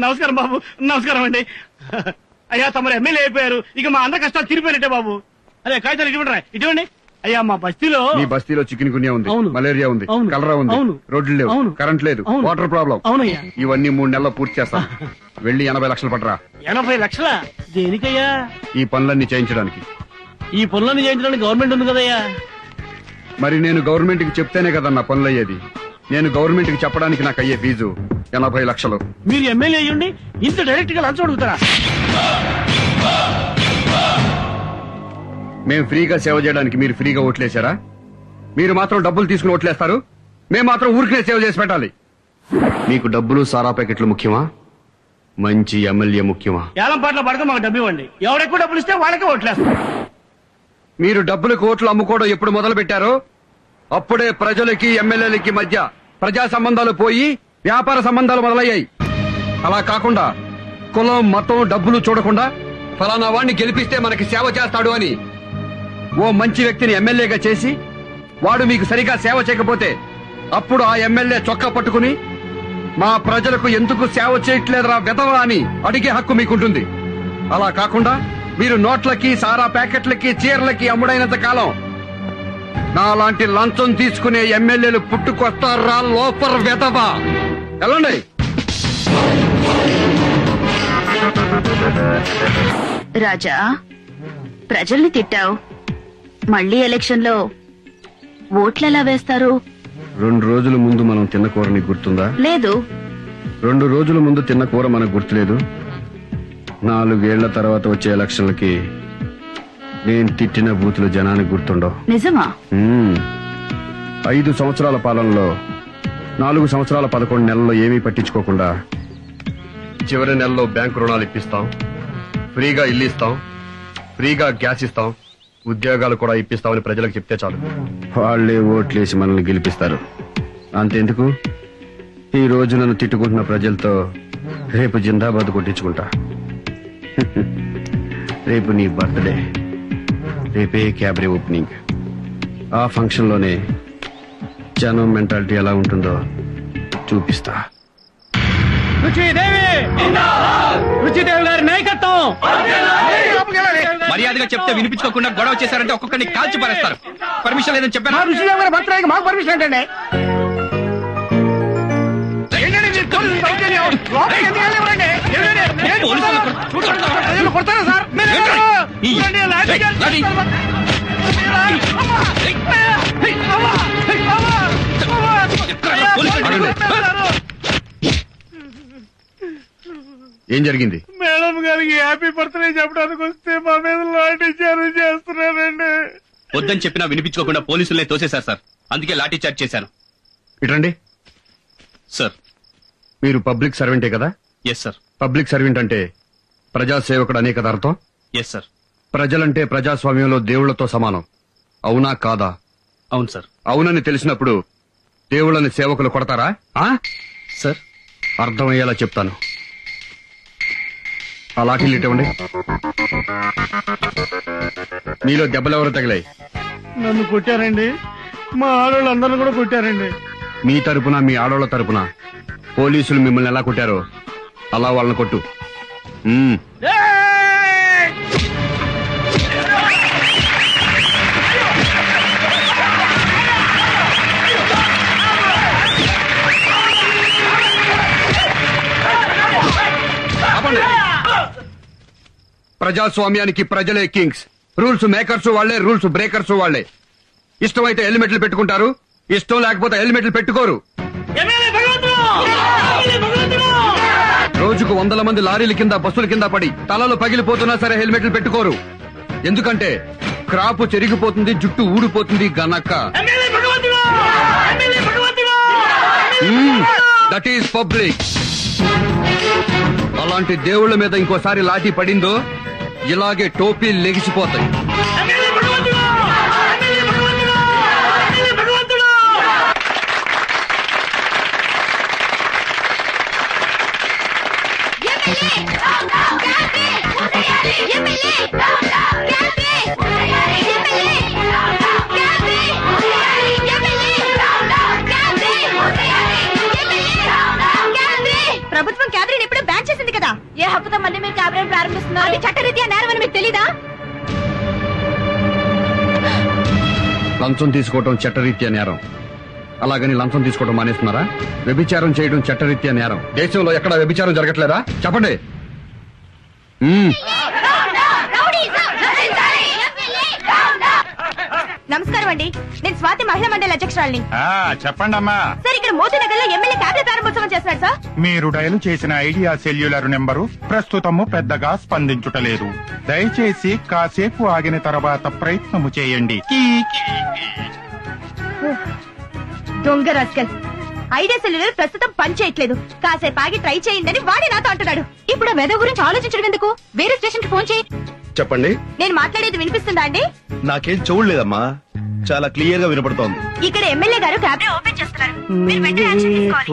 నమస్కారం బాబు, నమస్కారం అండి. అయ్యా తమరు ఎమ్మెల్యే అయిపోయారు, ఇక మా అందరి కష్టాలు తీరిపోయినట్టే బాబు. అదే కాగితాలు ఇటువంటి అయ్యా మా బస్తీలో చికెన్ గున్యా ఉంది, మలేరియా ఉంది, కలరా ఉంది, రోడ్లు లేవు, కరెంట్ లేదు, వాటర్ ప్రాబ్లం. అవునయ్యా, ఇవన్నీ 3 నెలల్లో పూర్తి చేస్తాం. వెళ్ళి 80 లక్షలు పట్టరా. 80 లక్షలా? దేనికయ్యా? ఈ పనులన్నీ చేయించడానికి. ఈ పనులన్నీ చేయించడానికి గవర్నమెంట్ ఉంది కదయ్యా. మరి నేను గవర్నమెంట్ కి చెప్తేనే కదన్నా పనులు అయ్యేది. నేను గవర్నమెంట్ కి చెప్పడానికి నాకు అయ్యే ఫీజు 80 లక్షలు. మీరు ఎమ్మెల్యే అయ్యండి ఇంత డైరెక్ట్ గా లంచం అడుగుతారా? మేము ఫ్రీగా సేవ చేయడానికి మీరు ఫ్రీగా ఓట్లేశారా? మీరు మాత్రం డబ్బులు తీసుకుని ఓట్లేస్తారు, మేము మాత్రం ఊరికే సేవ చేసి పెట్టాలి. మీకు డబ్బులు సారా ప్యాకెట్లు ముఖ్యమా, మంచి ఎమ్మెల్యే ముఖ్యమా? ఏలం పాటలో పడక మాకు డబ్బు ఇవ్వండి, ఎవరెక్కువ డబ్బులు ఇస్తే వాళ్ళకే ఓట్లేస్తారు. మీరు డబ్బులకు ఓట్లు అమ్ముకోవడం ఎప్పుడు మొదలు పెట్టారో అప్పుడే ప్రజలకి ఎమ్మెల్యేలకి మధ్య ప్రజా సంబంధాలు పోయి వ్యాపార సంబంధాలు మొదలయ్యాయి. అలా కాకుండా కులం మతం డబ్బులు చూడకుండా ఫలానా వాడిని గెలిపిస్తే మనకి సేవ చేస్తాడు అని ఓ మంచి వ్యక్తిని ఎమ్మెల్యేగా చేసి వాడు మీకు సరిగా సేవ చేయకపోతే అప్పుడు ఆ ఎమ్మెల్యే చొక్కా పట్టుకుని మా ప్రజలకు ఎందుకు సేవ చేయట్లేదురా వెధవా అని అడిగే హక్కు మీకుంటుంది. అలా కాకుండా మీరు నోట్లకి సారా ప్యాకెట్లకి చీరలకి అమ్ముడైనంత కాలం నాలాంటి లంచం తీసుకునే ఎమ్మెల్యేలు పుట్టుకొస్తారా లోపర్ వెధవా. వెళ్ళండి. రాజా, ప్రజల్ని తిట్టావు, మళ్ళీ ఎలక్షన్ లో ఓట్లెలా వేస్తారు? 2 రోజుల ముందు మనం తిన్న కూర నీకు గుర్తుందా? లేదు. 2 రోజుల ముందు తిన్న కూర మనకు గుర్తులేదు. 4 ఏళ్ల తర్వాత వచ్చే ఎలక్షన్లకి నేను తిట్టిన బూతులు జనానికి గుర్తుండవు. నిజమా? 5 సంవత్సరాల పాలనలో 4 సంవత్సరాల 11 నెలల్లో ఏమీ పట్టించుకోకుండా చివరి నెలలో బ్యాంకు రుణాలు ఇప్పిస్తాం, ఫ్రీగా ఇల్లు ఇస్తాం, ఫ్రీగా గ్యాస్ ఇస్తాం, ఉద్యోగాలు కూడా ఇప్పిస్తామని ప్రజలకు చెప్తే చాలు, వాళ్లే ఓట్లేసి మనల్ని గెలిపిస్తారు. అంతెందుకు, ఈ రోజు నన్ను తిట్టుకుంటున్న ప్రజలతో రేపు జిందాబాద్ కొట్టించుకుంటా. రేపు నీ బర్త్డే, రేపే క్యాబరే ఓపెనింగ్. ఆ ఫంక్షన్ లోనే జనం మెంటాలిటీ ఎలా ఉంటుందో చూపిస్తా. రుచిదేవి గారి నాయకత్వం. మర్యాదగా చెప్తే వినిపించుకోకుండా గొడవ చేశారంటే ఒక్కొక్కరిని కాల్చి పారేస్తారు. పర్మిషన్ లేదని చెప్పాను. రుచిదేవి గారి బర్త్డేకి మాకు పర్మిషన్ ఏంటండి? కొడతారా సార్? ఏం జరిగింది? మేడం గారికి హ్యాపీ బర్త్డే చెప్పడానికి వస్తే మా మీద లాఠీ చార్జ్ చేస్తున్నారండి. వద్దని చెప్పినా వినిపించుకోకుండా పోలీసులనే తోసేశారు సార్, అందుకే లాఠీ చార్జ్ చేశాను. ఇటండి సార్. మీరు పబ్లిక్ సర్వెంటే కదా? Yes sir. పబ్లిక్ సర్వెంట్ అంటే ప్రజాసేవకుడు అనే కదా అర్థం? Yes sir. ప్రజలంటే ప్రజాస్వామ్యంలో దేవుళ్లతో సమానం, అవునా కాదా? అవును సార్. అవునని తెలిసినప్పుడు దేవుళ్ళని సేవకులు కొడతారా? సార్ అర్థమయ్యేలా చెప్తాను. ఆ లాఠీలు ఇవ్వండి. మీలో దెబ్బలెవరు తగిలాయి? నన్ను కొట్టారండి, మా ఆడవాళ్ళందరూ కూడా కొట్టారండి. మీ తరపున మీ ఆడవాళ్ళ తరపున పోలీసులు మిమ్మల్ని ఎలా కొట్టారో అలా వాళ్ళని కొట్టు. ప్రజాస్వామ్యానికి ప్రజలే కింగ్స్. రూల్స్ మేకర్స్ వాళ్లే, రూల్స్ బ్రేకర్స్ వాళ్లే. ఇష్టమైతే హెల్మెట్లు పెట్టుకుంటారు, ఇష్టం లేకపోతే హెల్మెట్లు పెట్టుకోరు. రోజుకు 100 మంది లారీల కింద బస్సుల కింద పడి తలలు పగిలిపోతున్నా సరే హెల్మెట్లు పెట్టుకోరు. ఎందుకంటే క్రాపు చెరిగిపోతుంది, జుట్టు ఊడిపోతుంది గనక. That is public. అలాంటి దేవుళ్ల మీద ఇంకోసారి లాఠీ పడిందో ఇలాగే టోపీ లెగిసిపోతాయి. ప్రారంభిస్తున్నారు. అది చట్టరీత్యా నేరం అని మీకు తెలీదా? లంచం తీసుకోవటం చట్టరీత్యా నేరం. అలాగని లంచం తీసుకోవడం మానేస్తున్నారా? వ్యభిచారం చేయడం చట్టరీత్యా నేరం. దేశంలో ఎక్కడ వ్యభిచారం జరగట్లేదా? చెప్పండి. నమస్కారం అండి, నేను స్వాతి మహిళా మండలి అధ్యక్షురాలిని. చెప్పండి అమ్మా. సార్, ఇక్కడ మోతీనగర్ లో ఎమ్మెల్యే క్యాబినెట్ ప్రారంభోత్సవం చేస్తున్నారు సార్. మీరు డయల్ చేసిన ఐడియా సెల్యులర్ నెంబరు ప్రస్తుతము పెద్దగా స్పందించుటలేదు. దయచేసి కాసేపు ఆగిన తర్వాత ప్రయత్నము చేయండి. దొంగ రాస్కల్, ఐడియా సెల్యులర్ ప్రస్తుతం పని చేయట్లేదు, కాసేపు ఆగి ట్రై చేయండి అని వాడే నాతో అంటున్నాడు. ఇప్పుడు ఆ వెధవ గురించి ఆలోచించడం ఎందుకు? వేరే స్టేషన్ కి ఫోన్ చేయి. చెప్పండి. నేను మాట్లాడేది వినిపిస్తుందా అండి? నాకేం చూడలేదమ్మా, చాలా క్లియర్ గా వినపడుతోంది. ఇక్కడ ఎమ్మెల్యే గారు క్యాబినెట్ ఓపెన్ చేస్తున్నారు. మీరు వెంటనే యాక్షన్ తీసుకోవాలి.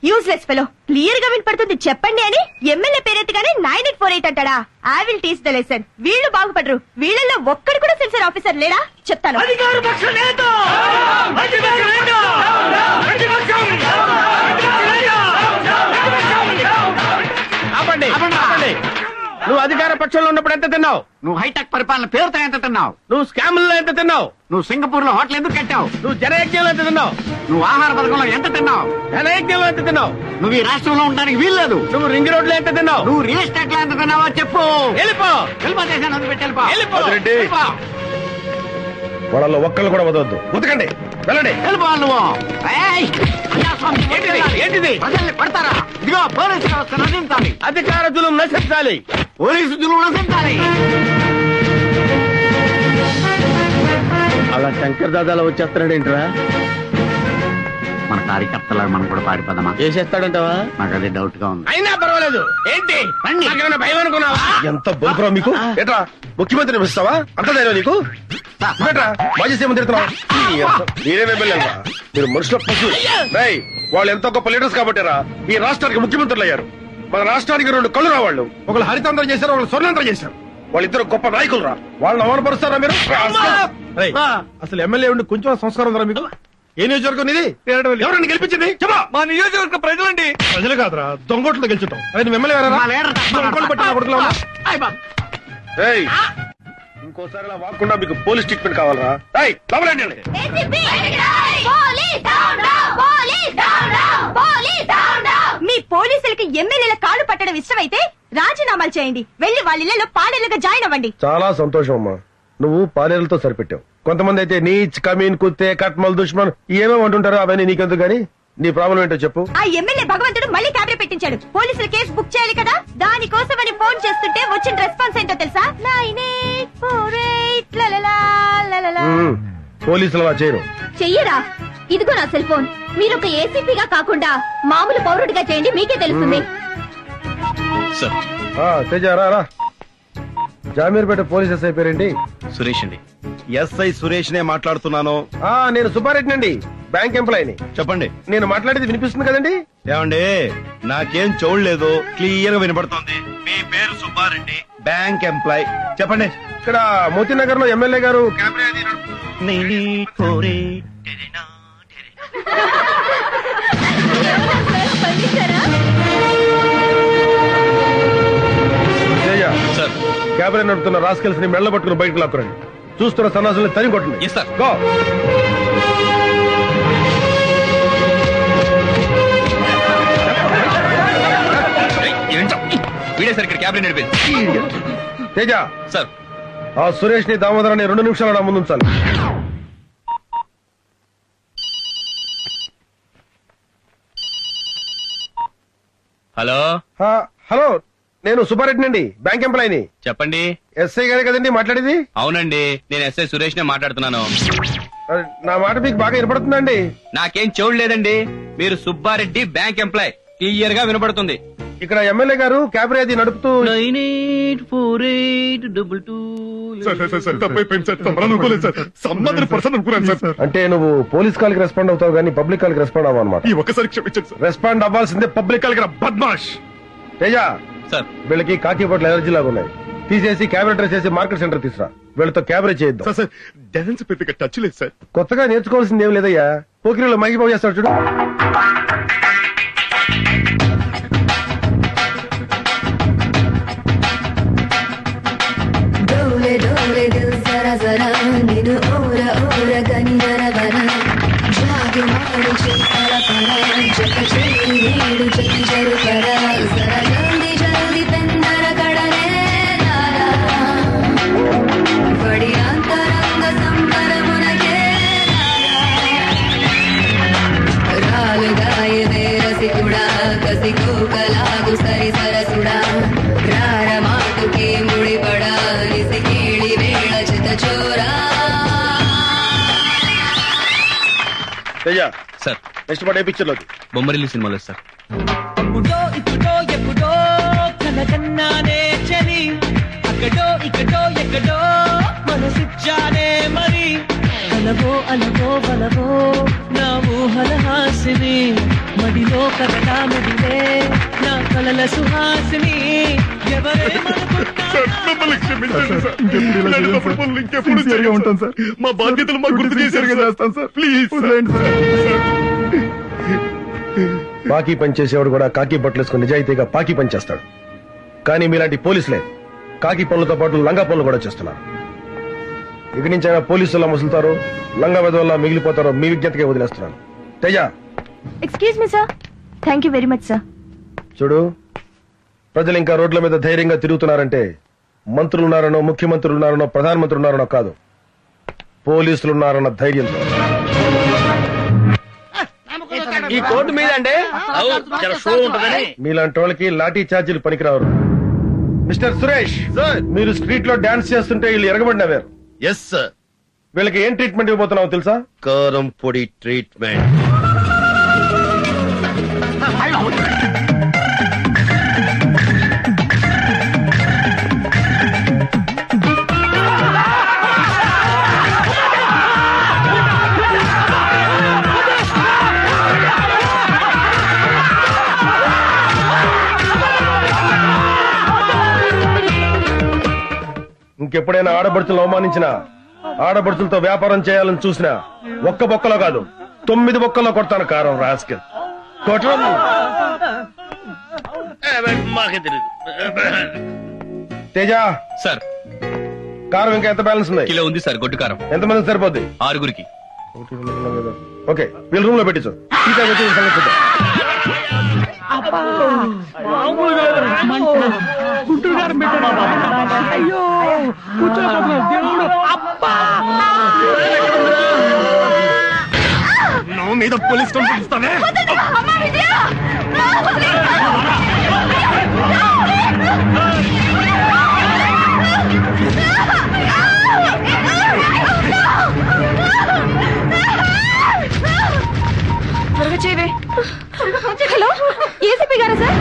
యూజ్లెస్ ఫెలో, క్లియర్ గా వినపడుతుంది చెప్పండి అని ఎమ్మెల్యే పేరెత్తగానే 9848 అంటాడా? I will teach the lesson. వీళ్ళు బాగుపడరు. వీళ్ళల్లో ఒక్కడు కూడా సెన్సర్ ఆఫీసర్ లేడా? చెప్తాను. నువ్వు అధికార పక్షంలో ఉన్నప్పుడు ఎంత తిన్నావు? నువ్వు హైటెక్ పరిపాలన పేరుతో ఎంత తిన్నావు? నువ్వు స్కాముల్లో ఎంత తిన్నావు? నువ్వు సింగపూర్ లో హోటల్ ఎందుకు కట్టావు? నువ్వు జనయజ్ఞంలో ఎంత తిన్నావు? నువ్వు ఆహార పథకంలో ఎంత తిన్నావు? ధనయజ్ఞంలో ఎంత తిన్నావు? నువ్వు ఈ రాష్ట్రంలో ఉండడానికి వీల్లేదు. నువ్వు రింగ్ రోడ్ లో ఎంత తిన్నావు? నువ్వు రియల్ ఎస్టేట్ లో ఎంత తిన్నావో చెప్పు. వెళ్ళిపో. దేశాన్ని వదిలిపెట్టి వెళ్ళిపో. వదిలేండి. వాళ్ళలో ఒక్కళ్ళు కూడా వదవద్దు. ఉతకండి, వెళ్ళండి. వెళ్ళిపోవాలి నువ్వు. ఏయ్! ప్రజాస్వామ్యం ఏంటిది? ప్రజల్ని పడతారా? ఇదిగో పోలీసు వ్యవస్థ నశించాలి. అధికార జులుం నశించాలి. పోలీసు జులుం నశించాలి. అలా శంకర్ దాదాలో వచ్చేస్తున్నాడు ఏంట్రా? మన కార్యకర్తలు మనం కూడా పారిపోదామా? చేసేస్తాడంటావా? నాకు అదే డౌట్ గా ఉంది. అయినా పర్వాలేదు. ఏంటి నాకేమైనా భయం అనుకున్నావా? ఎంత బొలుపురా మీకు? ఏట్రా ముఖ్యమంత్రిని పిలుస్తావా? అంత ధైర్యం నీకు? ఏట్రా మాజీ సీఎం తిడుతున్నావు? మీరేమే వెళ్ళారా? మీరు మనుషుల పశువు. రేయ్, వాళ్ళు ఎంతో గొప్ప లీడర్స్ కాబట్టిరా ఈ రాష్ట్రానికి ముఖ్యమంత్రులు అయ్యారు. మన రాష్ట్రానికి 2 కళ్ళు రావాళ్ళు. ఒకళ్ళు హరితాంధ్రం చేశారు, ఒకళ్ళు స్వర్ణాంధ్రం చేశారు. వాళ్ళిద్దరు గొప్ప నాయకులు రా. వాళ్ళని అవమానపరుస్తారా మీరు? అసలు ఎమ్మెల్యే ఉండి కొంచెం సంస్కారం ఉందా మీకు? ఏ నియోజకవర్గం ఇది? ఎవరండి గెలిపించింది? చెప్పా. మా నియోజకవర్గ ప్రజలండి. ప్రజలు కాదురా, దొంగోట్లు గెలుచుంటాం. అది ఎమ్మెల్యే మా లీడర్ ఏయ్, ఇంకోసారి ఇలా వాకుండా మీకు పోలీస్ ట్రీట్మెంట్ కావాలరా? ఏయ్, లోపలండి. మీ పోలీసులకి ఎమ్మెల్యేల కాళ్ళు పట్టడం ఇష్టమైతే రాజీనామాలు చేయండి. వెళ్లి వాళ్ళ ఇళ్లలో పాడేలుగా జాయిన్ అవ్వండి. చాలా సంతోషం అమ్మా, నువ్వు పాలేరులతో సరిపెట్టావు. కొంతమంది అయితే నీచ్, కమీన్, కుత్తే, కట్మల్, దుష్మన్ ఏమేమి అంటుంటారో అవన్నీ నీకెందుకు గానీ నీ ప్రాబ్లం ఏంటో చెప్పు. ఆ ఎమ్మెల్యే భగవంతుడు మళ్ళీ క్యాబినెట్ పెట్టించాడు. పోలీసులు కేసు బుక్ చేయాలి కదా, దానికోసమని ఫోన్ చేస్తుంటే వచ్చిన రెస్పాన్స్ ఏంటో తెలుసా? 9848 లలలా లలలా. పోలీసులు అలా చేయరు. చెయ్యరా? ఇదిగో నా సెల్ ఫోన్. మీరు ఒక ఏసీపీగా కాకుండా మామూలు పౌరుడిగా చేయండి, మీకే తెలుస్తుంది. సార్, తేజ రా రా. జామీర్పేట పోలీస్ ఎస్ఐ పేరేంటి? సురేష్ అండి. ఎస్ఐ సురేష్ నే మాట్లాడుతున్నాను. నేను సుబ్బారెడ్డి అండి, బ్యాంక్ ఎంప్లాయీని. చెప్పండి. నేను మాట్లాడేది వినిపిస్తుంది కదండి? ఏమండి, నాకేం చూడలేదు, క్లియర్ గా వినపడుతోంది. మీ పేరు సుబ్బారెడ్డి, బ్యాంక్ ఎంప్లాయ్. చెప్పండి. ఇక్కడ మోతీనగర్ లో ఎమ్మెల్యే గారు సార్, క్యాబినెట్ నడుపుతున్న రాస్కెల్స్ ని మెళ్ళ పట్టుకుని బయటకు లాక్కురండి. చూస్తున్న సన్నాసుల్ని తని కొట్టండి. Yes sir. గో. వీడే సార్ ఇక్కడ క్యాబినెట్ నడిపేది. తేజ సార్, ఆ సురేష్ ని దామోదరాన్ని 2 నిమిషాలు నా ముందు ఉంచాలి. హలో. హలో, నేను సుబ్బారెడ్డి అండి, బ్యాంక్ ఎంప్లాయీని. చెప్పండి. ఎస్ఐ గారే కదండి మాట్లాడేది? అవునండి, నేను ఎస్ఐ సురేష్ నే మాట్లాడుతున్నాను. నా మాట మీకు బాగా వినపడుతుందండి? నాకేం చూడలేదండి. మీరు సుబ్బారెడ్డి, బ్యాంక్ ఎంప్లాయ్, క్లియర్ గా వినపడుతుంది. ఇక్కడ ఎమ్మెల్యే గారు క్యాబినెట్ అది నడుపుతూ 9848 అంటే నువ్వు పోలీస్ కాల్ కి రెస్పాండ్ అవుతావు కానీ పబ్లిక్ కాల్ కి రెస్పాండ్ అవ్వ అనమాట. ఒక్కసారి క్షమించండి. రెస్పాండ్ అవ్వాల్సిందే పబ్లిక్ కాల్ కి. బద్మాష్. తేజ, సార్, వీళ్ళకి కాకి బట్టలు ఎలర్జీ లాగా ఉన్నాయి. తీసేసి క్యాబినెట్ చేసి మార్కెట్ సెంటర్ తీసురా. వీళ్ళతో క్యాబినెట్ చేద్దాం. సార్, డాన్స్ పెద్దగా టచ్ లేదు సార్. కొత్తగా నేర్చుకోవాల్సింది ఏం లేదయ్యా. పోకిరీలో మైకి బాగు చేస్తాడు చూడు. ಕಸಿಕೋಕಲಾಗು ಸರಿ ಸರಸುಡ ರಾರ ಮಾಟುಕೆ ಮುಡಿಪಡ ಇಸಿ ಕೇಳಿ ಬೇಡ ಚಿತ ಚೋರ తేజ సార్ నెక్స్ట్ పాట ఏ పిక్చర్ లోకి బొమ్మరిల్లు సినిమాలో సార్. అప్పుడో ఇప్పుడో ఎప్పుడో కనకన్నానే చలి అక్కడో ఇక్కడో ఎక్కడో మనసిచ్చానే మరి అలవో అలవో బలవో నా ఊహల హాసిని మడిలో కదలా మెదిలే నా కలల సుహాసిని మా బాధ్యతలు మాకు గుర్తు చేశారు కదా సార్. ప్లీజ్ బాకీ పని చేసేవాడు కూడా కాకి బట్టలు వేసుకుని నిజాయితీగా పాకి పని చేస్తాడు. కానీ మీలాంటి పోలీసులే కాకి పనులతో పాటు లంగా పనులు కూడా చేస్తున్నారు. ఇక నుంచి అయినా పోలీసులా మసులుతారో లంగా వెదవల్లా మిగిలిపోతారో మీ విజ్ఞతకే వదిలేస్తున్నాను. Teja excuse me sir. Thank you very much sir. చూడు, ప్రజలు ఇంకా రోడ్ల మీద ధైర్యంగా తిరుగుతున్నారంటే మంత్రులున్నారనో ముఖ్యమంత్రులున్నారనో ప్రధానమంత్రి ఉన్నారనో కాదు, పోలీసులున్నారన్న ధైర్యంతో. ఈ కోర్టు మీద అండి షో ఉంటుందని మీలాంటి వాళ్ళకి లాఠీ ఛార్జీలు పనికిరావరు. మిస్టర్ సురేష్, మీరు స్ట్రీట్ లో డాన్స్ చేస్తుంటే వీళ్ళు ఎరగబడినవారు. Yes sir. వీళ్ళకి ఏం ట్రీట్మెంట్ ఇవ్వబోతున్నావు తెలుసా? కారం పొడి ట్రీట్మెంట్. ఇంకెప్పుడైనా ఆడపడుచులను అవమానించినా, ఆడపడుచులతో వ్యాపారం చేయాలని చూసినా ఒక్క బొక్కలో కాదు 9 బొక్కల్లో కొడతాను కారం రాస్కెల్. కొట్టడం. తేజ సార్ కారం ఇంకా ఎంత బ్యాలెన్స్ ఉంది? కిలో ఉంది సార్. గొడ్డు కారం ఎంతమంది సరిపోద్ది? 6గురికి. ఓకే, వీళ్ళు రూమ్ లో పెట్టించు. అయ్యో దేవుడు అబ్బా నా మీద పోలీస్ కంప్లైంట్ ఇస్తానే. త్వరగా చేయవే. హలో, ఏసీపీ గారా సార్?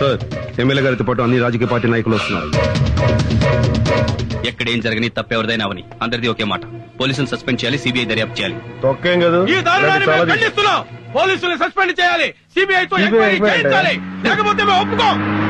సార్, ఎమ్మెల్యే గారితో పాటు అన్ని రాజకీయ పార్టీ నాయకులు వస్తున్నారు. ఎక్కడేం జరగని తప్పెవరిదైనా అవని అందరిది ఒకే మాట. పోలీసులు సస్పెండ్ చేయాలి, సిబిఐ దర్యాప్తు చేయాలి. తొక్కేం కదా. ఈ దారుణాన్ని మేము ఖండిస్తున్నాం. పోలీసులు సస్పెండ్ చేయాలి, సిబిఐతో ఎంక్వైరీ చేయించాలి, లేకపోతే మేము ఒప్పుకోం.